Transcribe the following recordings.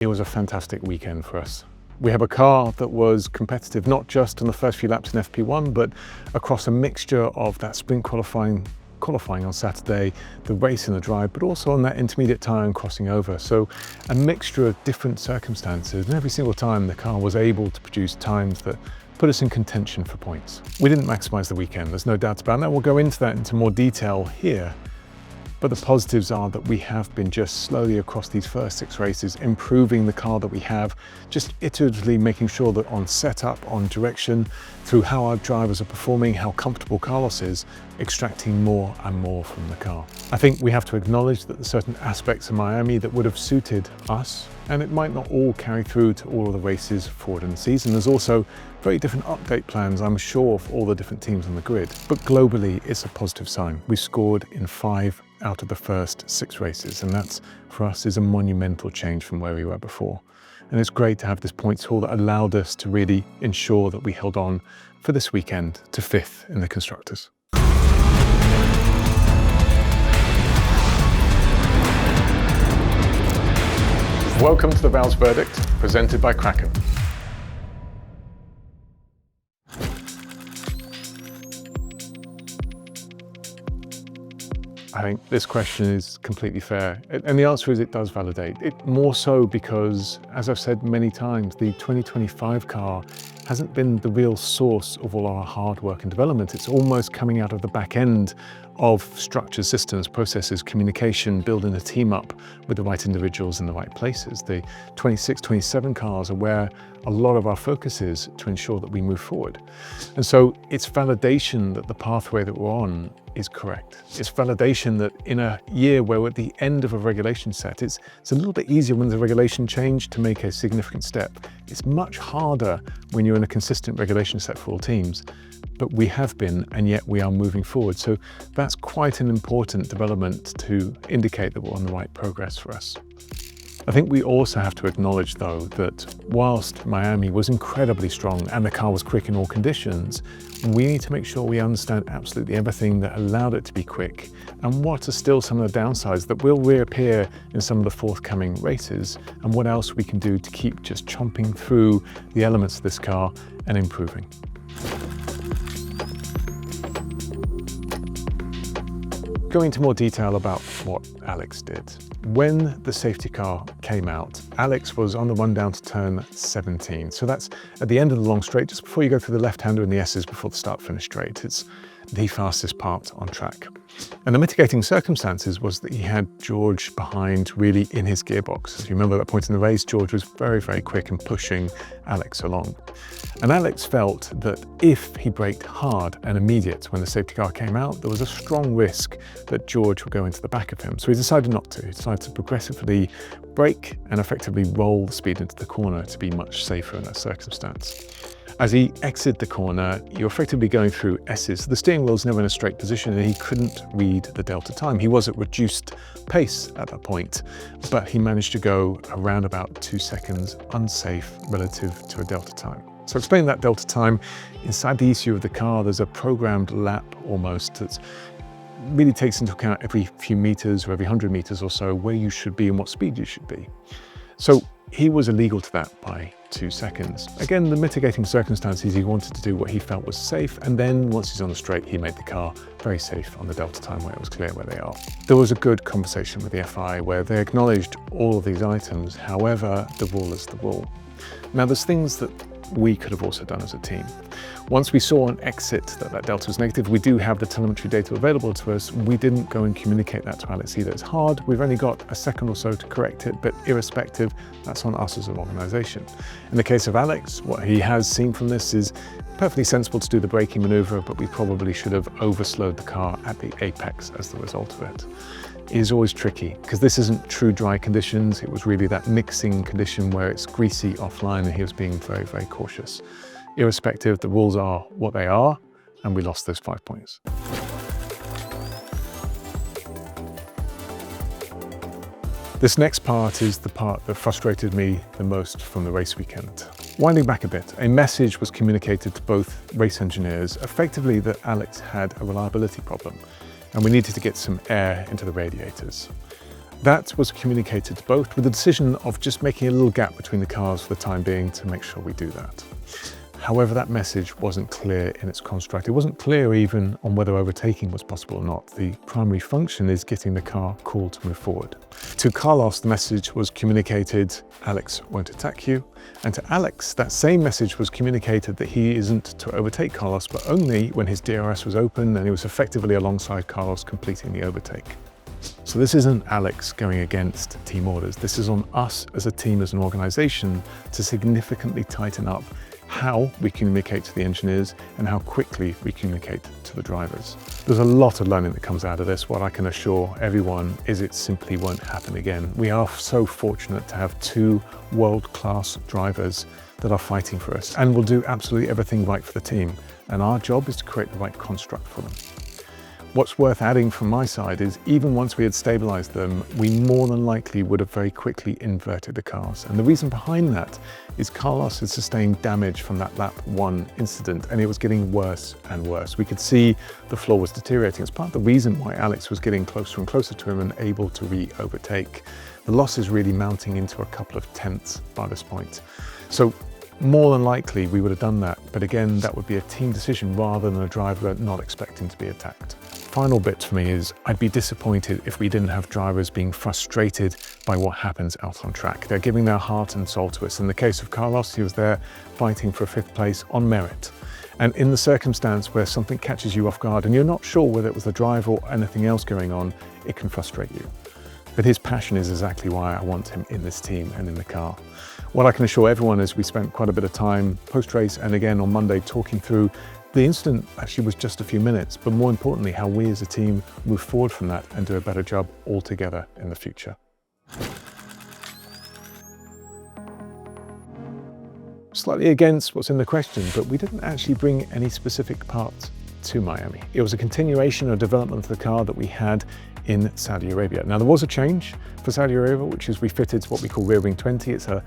It was a fantastic weekend for us. We have a car that was competitive, not just in the first few laps in FP1, but across a mixture of that sprint qualifying on Saturday, the race and the drive, but also on that intermediate tyre and crossing over. So a mixture of different circumstances, and every single time the car was able to produce times that put us in contention for points. We didn't maximise the weekend, there's no doubt about that. We'll go into that into more detail here. But the positives are that we have been just slowly across these first 6 races, improving the car that we have, just iteratively making sure that on setup, on direction, through how our drivers are performing, how comfortable Carlos is, extracting more and more from the car. I think we have to acknowledge that there's certain aspects of Miami that would have suited us, and it might not all carry through to all of the races forward in the season. There's also very different update plans, I'm sure, for all the different teams on the grid. But globally, it's a positive sign. We scored in 5 out of the first 6 races, and that's, for us, is a monumental change from where we were before. And it's great to have this points haul that allowed us to really ensure that we held on for this weekend to 5th in the Constructors. Welcome to the Vowles Verdict, presented by Kraken. I think this question is completely fair, and the answer is it does validate. It more so because, as I've said many times, the 2025 car hasn't been the real source of all our hard work and development. It's almost coming out of the back end of structures, systems, processes, communication, building a team up with the right individuals in the right places. The 26, 27 cars are where a lot of our focus is to ensure that we move forward. And so it's validation that the pathway that we're on is correct. It's validation that in a year where we're at the end of a regulation set, it's a little bit easier when there's a regulation change to make a significant step. It's much harder when you're in a consistent regulation set for all teams, but we have been, and yet we are moving forward. So that's quite an important development to indicate that we're on the right progress for us. I think we also have to acknowledge, though, that whilst Miami was incredibly strong and the car was quick in all conditions, we need to make sure we understand absolutely everything that allowed it to be quick and what are still some of the downsides that will reappear in some of the forthcoming races, and what else we can do to keep just chomping through the elements of this car and improving. Going into more detail about what Alex did. When the safety car came out, Alex was on the run down to turn 17. So that's at the end of the long straight, just before you go through the left-hander and the S's before the start-finish straight. It's the fastest part on track. And the mitigating circumstances was that he had George behind, really in his gearbox. If you remember that point in the race, George was very, very quick in pushing Alex along. And Alex felt that if he braked hard and immediate when the safety car came out, there was a strong risk that George would go into the back of him. So he decided not to. He decided to progressively brake and effectively roll the speed into the corner to be much safer in that circumstance. As he exited the corner, you're effectively going through S's. The steering wheel's never in a straight position and he couldn't read the delta time. He was at reduced pace at that point, but he managed to go around about 2 seconds unsafe relative to a delta time. So explaining that delta time, inside the ECU of the car, there's a programmed lap almost that really takes into account every few meters or every 100 meters or so where you should be and what speed you should be. So he was illegal to that by 2 seconds. Again, the mitigating circumstances, he wanted to do what he felt was safe, and then once he's on the straight, he made the car very safe on the delta time where it was clear where they are. There was a good conversation with the FI where they acknowledged all of these items, however, the rule is the rule. Now, there's things that we could have also done as a team. Once we saw an exit that delta was negative, we do have the telemetry data available to us. We didn't go and communicate that to Alex either. It's hard, we've only got a second or so to correct it, but irrespective, that's on us as an organization. In the case of Alex, what he has seen from this is perfectly sensible to do the braking maneuver, but we probably should have overslowed the car at the apex as the result of it. It is always tricky because this isn't true dry conditions. It was really that mixing condition where it's greasy offline, and he was being very, very cautious. Irrespective, the rules are what they are, and we lost those 5 points. This next part is the part that frustrated me the most from the race weekend. Winding back a bit, a message was communicated to both race engineers, effectively that Alex had a reliability problem, and we needed to get some air into the radiators. That was communicated to both, with the decision of just making a little gap between the cars for the time being to make sure we do that. However, that message wasn't clear in its construct. It wasn't clear even on whether overtaking was possible or not. The primary function is getting the car cool to move forward. To Carlos, the message was communicated, Alex won't attack you. And to Alex, that same message was communicated that he isn't to overtake Carlos, but only when his DRS was open and he was effectively alongside Carlos completing the overtake. So this isn't Alex going against team orders. This is on us as a team, as an organization, to significantly tighten up how we communicate to the engineers and how quickly we communicate to the drivers. There's a lot of learning that comes out of this. What I can assure everyone is it simply won't happen again. We are so fortunate to have two world-class drivers that are fighting for us and will do absolutely everything right for the team. And our job is to create the right construct for them. What's worth adding from my side is even once we had stabilized them, we more than likely would have very quickly inverted the cars. And the reason behind that is Carlos had sustained damage from that lap 1 incident, and it was getting worse and worse. We could see the floor was deteriorating. It's part of the reason why Alex was getting closer and closer to him and able to re-overtake. The loss is really mounting into a couple of tenths by this point. So more than likely we would have done that, but again, that would be a team decision rather than a driver not expecting to be attacked. Final bit for me is I'd be disappointed if we didn't have drivers being frustrated by what happens out on track. They're giving their heart and soul to us. In the case of Carlos, he was there fighting for a 5th place on merit. And in the circumstance where something catches you off guard and you're not sure whether it was the driver or anything else going on, it can frustrate you. But his passion is exactly why I want him in this team and in the car. What I can assure everyone is we spent quite a bit of time post-race and again on Monday talking through the incident. Actually was just a few minutes, but more importantly, how we as a team move forward from that and do a better job all together in the future. Slightly against what's in the question, but we didn't actually bring any specific parts to Miami. It was a continuation or development of the car that we had in Saudi Arabia. Now there was a change for Saudi Arabia, which is we fitted what we call rear wing 20. It's a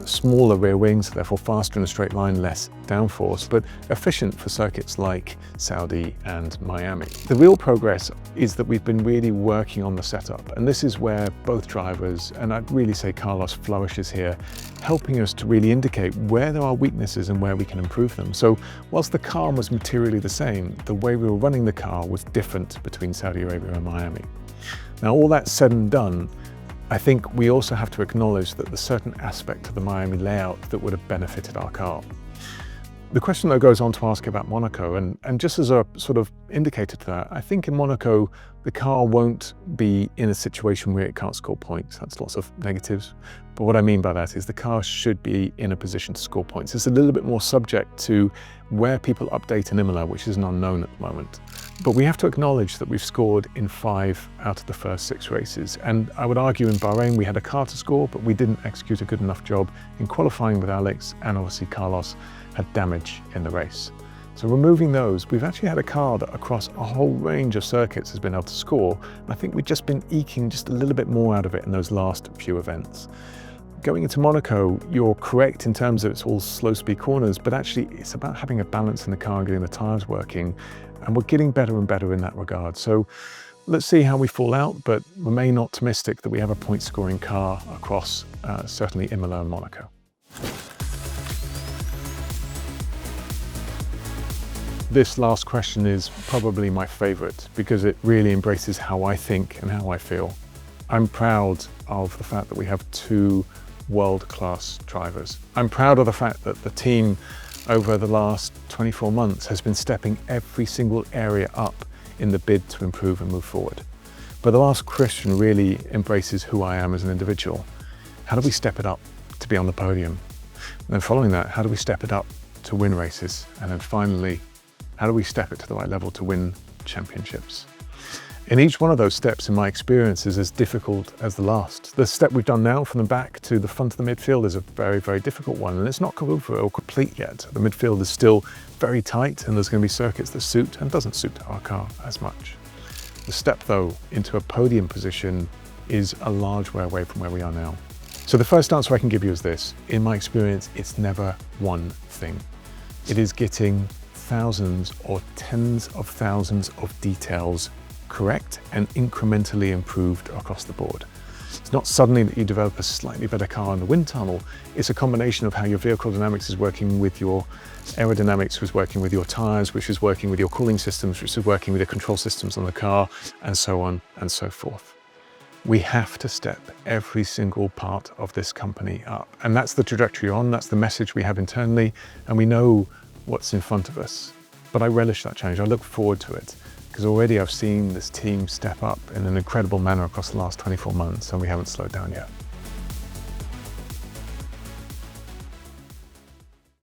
smaller rear wings, therefore faster in a straight line, less downforce, but efficient for circuits like Saudi and Miami. The real progress is that we've been really working on the setup, and this is where both drivers, and I'd really say Carlos flourishes here, helping us to really indicate where there are weaknesses and where we can improve them. So whilst the car was materially the same, the way we were running the car was different between Saudi Arabia and Miami. Now all that said and done, I think we also have to acknowledge that there's certain aspect of the Miami layout that would have benefited our car. The question though goes on to ask about Monaco, and just as a sort of indicator to that, I think in Monaco the car won't be in a situation where it can't score points. That's lots of negatives. But what I mean by that is the car should be in a position to score points. It's a little bit more subject to where people update in Imola, which is an unknown at the moment. But we have to acknowledge that we've scored in 5 out of the first 6 races. And I would argue in Bahrain we had a car to score, but we didn't execute a good enough job in qualifying with Alex, and obviously Carlos had damage in the race. So removing those, we've actually had a car that across a whole range of circuits has been able to score. And I think we've just been eking just a little bit more out of it in those last few events. Going into Monaco, you're correct in terms of it's all slow speed corners, but actually it's about having a balance in the car and getting the tyres working. And we're getting better and better in that regard. So let's see how we fall out, but remain optimistic that we have a point scoring car across certainly Imola and Monaco. This last question is probably my favorite because it really embraces how I think and how I feel. I'm proud of the fact that we have 2 world-class drivers. I'm proud of the fact that the team over the last 24 months has been stepping every single area up in the bid to improve and move forward. But the last question really embraces who I am as an individual. How do we step it up to be on the podium? And then following that, how do we step it up to win races? And then finally, how do we step it to the right level to win championships? In each one of those steps, in my experience, is as difficult as the last. The step we've done now from the back to the front of the midfield is a very, very difficult one, and it's not over or complete yet. The midfield is still very tight, and there's going to be circuits that suit and doesn't suit our car as much. The step, though, into a podium position is a large way away from where we are now. So the first answer I can give you is this. In my experience, it's never one thing. It is getting thousands or tens of thousands of details correct and incrementally improved across the board. It's not suddenly that you develop a slightly better car in the wind tunnel. It's a combination of how your vehicle dynamics is working with your aerodynamics, which is working with your tires, which is working with your cooling systems, which is working with your control systems on the car, and so on and so forth. We have to step every single part of this company up. And that's the trajectory you're on, that's the message we have internally, and we know what's in front of us. But I relish that challenge, I look forward to it, because already I've seen this team step up in an incredible manner across the last 24 months, and we haven't slowed down yet.